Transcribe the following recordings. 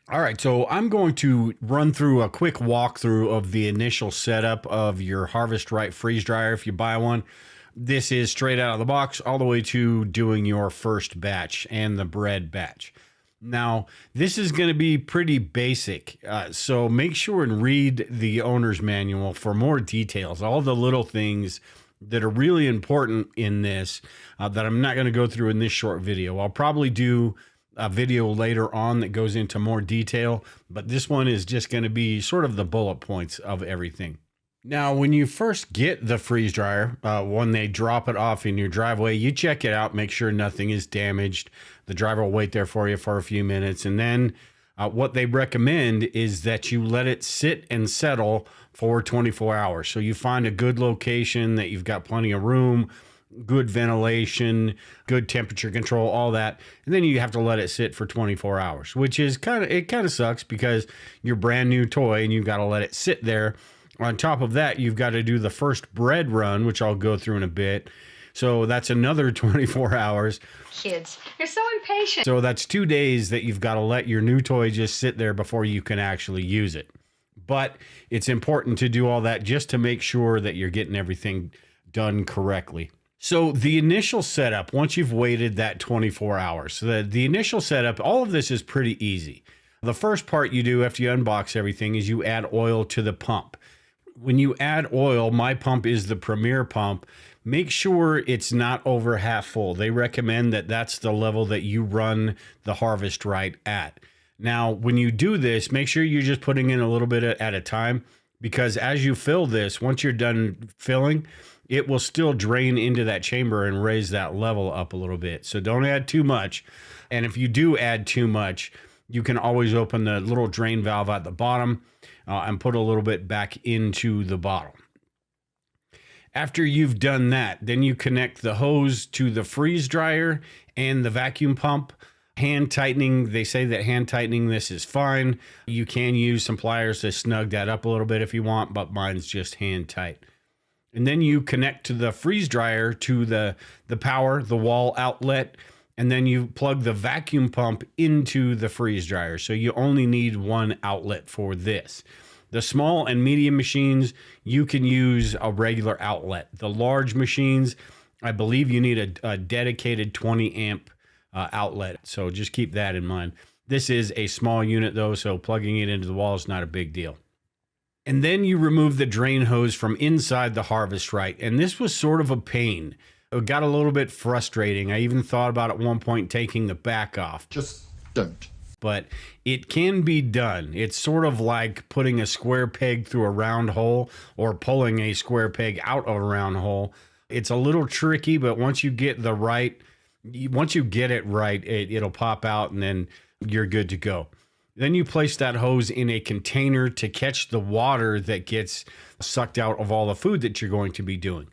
All right, so I'm going to run through a quick walkthrough of the initial setup of your Harvest Right freeze dryer if you buy one. This is straight out of the box all the way to doing your first batch and the bread batch. Now, this is going to be pretty basic, so make sure and read the owner's manual for more details, all the little things that are really important in this that I'm not going to go through in this short video. I'll probably do a video later on that goes into more detail, but this one is just going to be sort of the bullet points of everything. Now, when you first get the freeze dryer, when they drop it off in your driveway, you check it out, make sure nothing is damaged. The driver will wait there for you for a few minutes. And then what they recommend is that you let it sit and settle for 24 hours. So you find a good location that you've got plenty of room, good ventilation, good temperature control, all that. And then you have to let it sit for 24 hours, which is kind of sucks because you're brand new toy and you've got to let it sit there. On top of that, you've got to do the first bread run, which I'll go through in a bit. So that's another 24 hours. Kids, you're so impatient. So that's 2 days that you've got to let your new toy just sit there before you can actually use it. But it's important to do all that just to make sure that you're getting everything done correctly. So the initial setup, once you've waited that 24 hours, so the initial setup, all of this is pretty easy. The first part you do after you unbox everything is you add oil to the pump. When you add oil, my pump is the Premier pump. Make sure it's not over half full. They recommend that that's the level that you run the Harvest Right at. Now, when you do this, make sure you're just putting in a little bit at a time, because as you fill this, once you're done filling, it will still drain into that chamber and raise that level up a little bit. So don't add too much. And if you do add too much, you can always open the little drain valve at the bottom and put a little bit back into the bottle. After you've done that, then you connect the hose to the freeze dryer and the vacuum pump. Hand tightening, they say that hand tightening this is fine. You can use some pliers to snug that up a little bit if you want, but mine's just hand tight. And then you connect to the freeze dryer to the power, the wall outlet, and then you plug the vacuum pump into the freeze dryer. So you only need one outlet for this. The small and medium machines, you can use a regular outlet. The large machines, I believe you need a dedicated 20 amp outlet. So just keep that in mind. This is a small unit though, so plugging it into the wall is not a big deal. And then you remove the drain hose from inside the Harvest Right. And this was sort of a pain. It got a little bit frustrating. I even thought about at one point taking the back off. Just don't. But it can be done. It's sort of like putting a square peg through a round hole or pulling a square peg out of a round hole. It's a little tricky, but once you get it right, it'll pop out and then you're good to go. Then you place that hose in a container to catch the water that gets sucked out of all the food that you're going to be doing.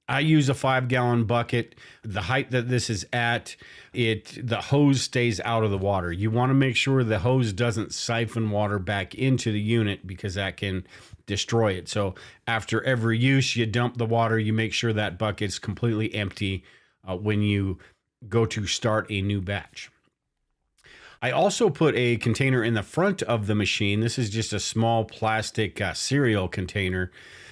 I use a 5-gallon bucket. The height that this is at, the hose stays out of the water. You want to make sure the hose doesn't siphon water back into the unit because that can destroy it. So after every use, you dump the water. You make sure that bucket's completely empty when you go to start a new batch. I also put a container in the front of the machine. This is just a small plastic cereal container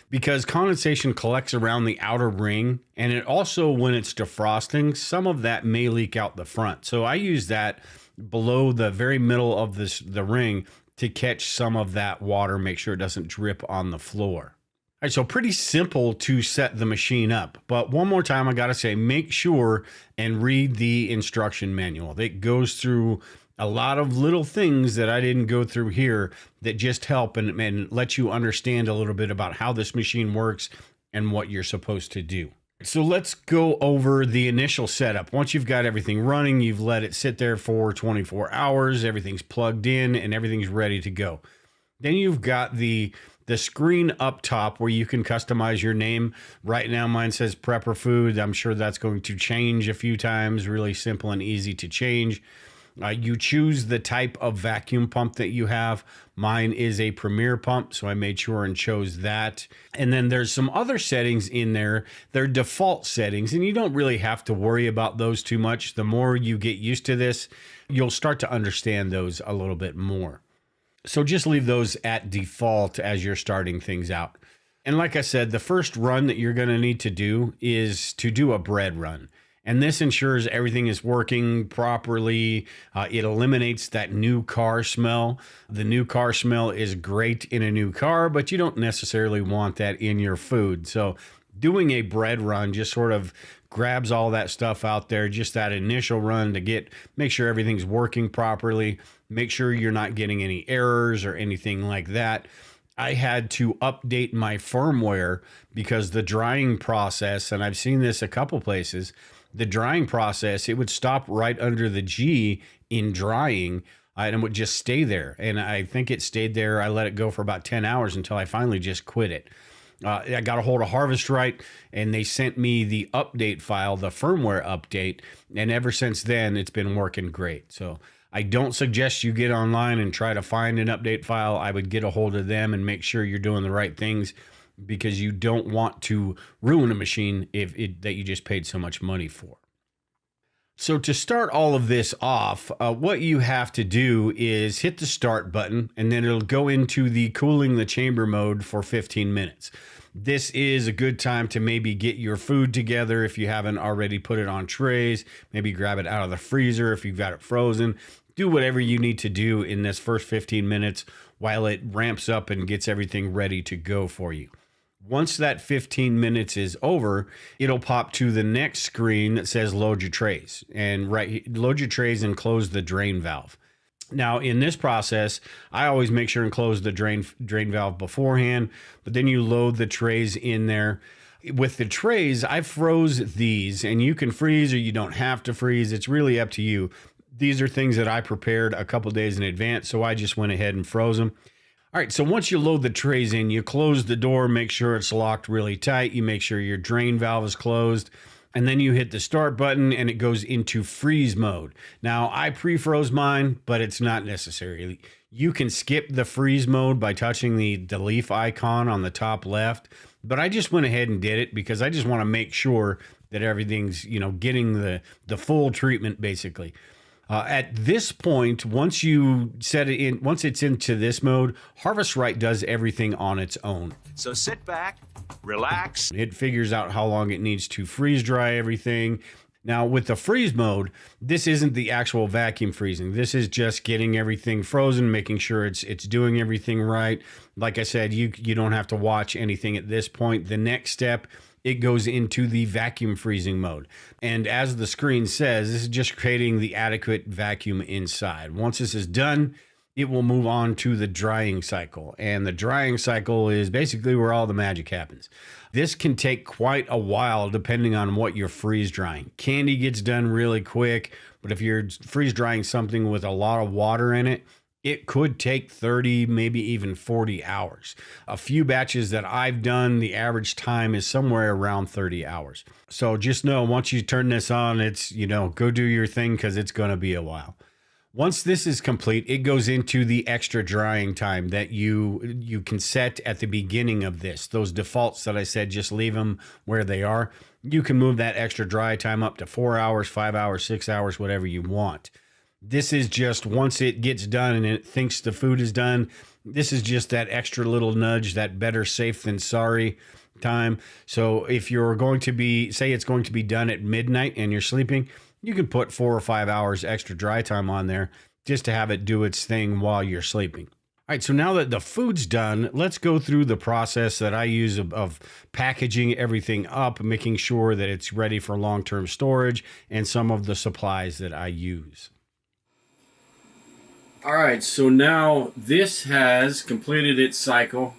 because condensation collects around the outer ring, and it also, when it's defrosting, some of that may leak out the front. So I use that below the very middle of the ring to catch some of that water, make sure it doesn't drip on the floor. All right, so pretty simple to set the machine up. But one more time, I got to say, make sure and read the instruction manual. It goes through a lot of little things that I didn't go through here that just help and let you understand a little bit about how this machine works and what you're supposed to do. So let's go over the initial setup. Once you've got everything running, you've let it sit there for 24 hours, everything's plugged in and everything's ready to go. Then you've got the screen up top where you can customize your name. Right now mine says Prepper Food. I'm sure that's going to change a few times. Really simple and easy to change. You choose the type of vacuum pump that you have. Mine is a Premier pump, so I made sure and chose that. And then there's some other settings in there. They're default settings, and you don't really have to worry about those too much. The more you get used to this, you'll start to understand those a little bit more. So just leave those at default as you're starting things out. And like I said, the first run that you're going to need to do is to do a bread run. And this ensures everything is working properly. It eliminates that new car smell. The new car smell is great in a new car, but you don't necessarily want that in your food. So doing a bread run just sort of grabs all that stuff out there, just that initial run to make sure everything's working properly, make sure you're not getting any errors or anything like that. I had to update my firmware because the drying process, and I've seen this a couple places, the drying process, it would stop right under the G in drying, and it would just stay there. And I think it stayed there. I let it go for about 10 hours until I finally just quit it. I got a hold of Harvest Right, and they sent me the update file, the firmware update. And ever since then, it's been working great. So I don't suggest you get online and try to find an update file. I would get a hold of them and make sure you're doing the right things, because you don't want to ruin a machine that you just paid so much money for. So to start all of this off, what you have to do is hit the start button, and then it'll go into the cooling the chamber mode for 15 minutes. This is a good time to maybe get your food together if you haven't already put it on trays. Maybe grab it out of the freezer if you've got it frozen. Do whatever you need to do in this first 15 minutes while it ramps up and gets everything ready to go for you. Once that 15 minutes is over, it'll pop to the next screen that says load your trays, and load your trays and close the drain valve. Now, in this process, I always make sure and close the drain valve beforehand, but then you load the trays in there. With the trays, I froze these, and you can freeze or you don't have to freeze. It's really up to you. These are things that I prepared a couple days in advance, so I just went ahead and froze them. All right, so once you load the trays in, you close the door, make sure it's locked really tight. You make sure your drain valve is closed, and then you hit the start button and it goes into freeze mode. Now, I pre-froze mine, but it's not necessary. You can skip the freeze mode by touching the leaf icon on the top left, but I just went ahead and did it because I just want to make sure that everything's, getting the full treatment basically. At this point, once you set it in, once it's into this mode, Harvest Right does everything on its own. So sit back, relax. It figures out how long it needs to freeze dry everything. Now, with the freeze mode, this isn't the actual vacuum freezing. This is just getting everything frozen, making sure it's doing everything right. Like I said, you don't have to watch anything at this point. The next step, it goes into the vacuum freezing mode. And as the screen says, this is just creating the adequate vacuum inside. Once this is done, it will move on to the drying cycle. And the drying cycle is basically where all the magic happens. This can take quite a while depending on what you're freeze drying. Candy gets done really quick, but if you're freeze drying something with a lot of water in it, it could take 30, maybe even 40 hours. A few batches that I've done, the average time is somewhere around 30 hours. So just know once you turn this on, it's, go do your thing because it's going to be a while. Once this is complete, it goes into the extra drying time that you can set at the beginning of this. Those defaults that I said, just leave them where they are. You can move that extra dry time up to 4 hours, 5 hours, 6 hours, whatever you want. This is just once it gets done and it thinks the food is done, this is just that extra little nudge, that better safe than sorry time. So if you're going to be, say it's going to be done at midnight and you're sleeping, you can put 4 or 5 hours extra dry time on there just to have it do its thing while you're sleeping. All right, so now that the food's done, let's go through the process that I use of packaging everything up, making sure that it's ready for long-term storage, and some of the supplies that I use. All right, so now this has completed its cycle.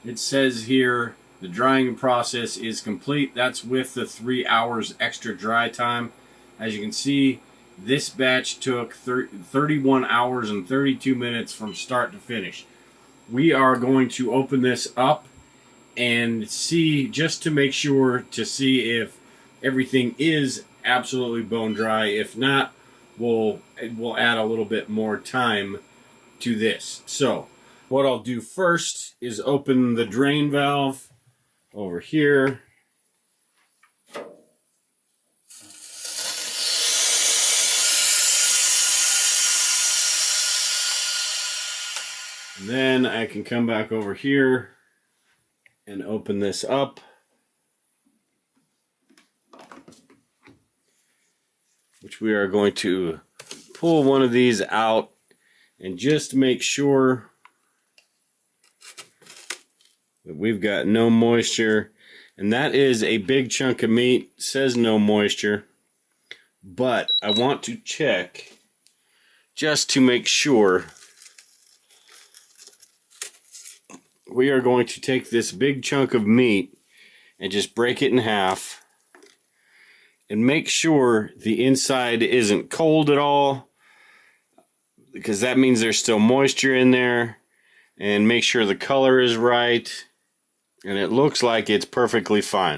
It says here the drying process is complete. That's with the 3 hours extra dry time. As you can see, this batch took 31 hours and 32 minutes from start to finish. We are going to open this up and see, just to make sure, to see if everything is absolutely bone dry. If not, we'll add a little bit more time to this. So what I'll do first is open the drain valve over here. And then I can come back over here and open this up. Which we are going to pull one of these out and just make sure that we've got no moisture. And that is a big chunk of meat. It says no moisture. But I want to check just to make sure. We are going to take this big chunk of meat and just break it in half and make sure the inside isn't cold at all, because that means there's still moisture in there, and make sure the color is right, and it looks like it's perfectly fine.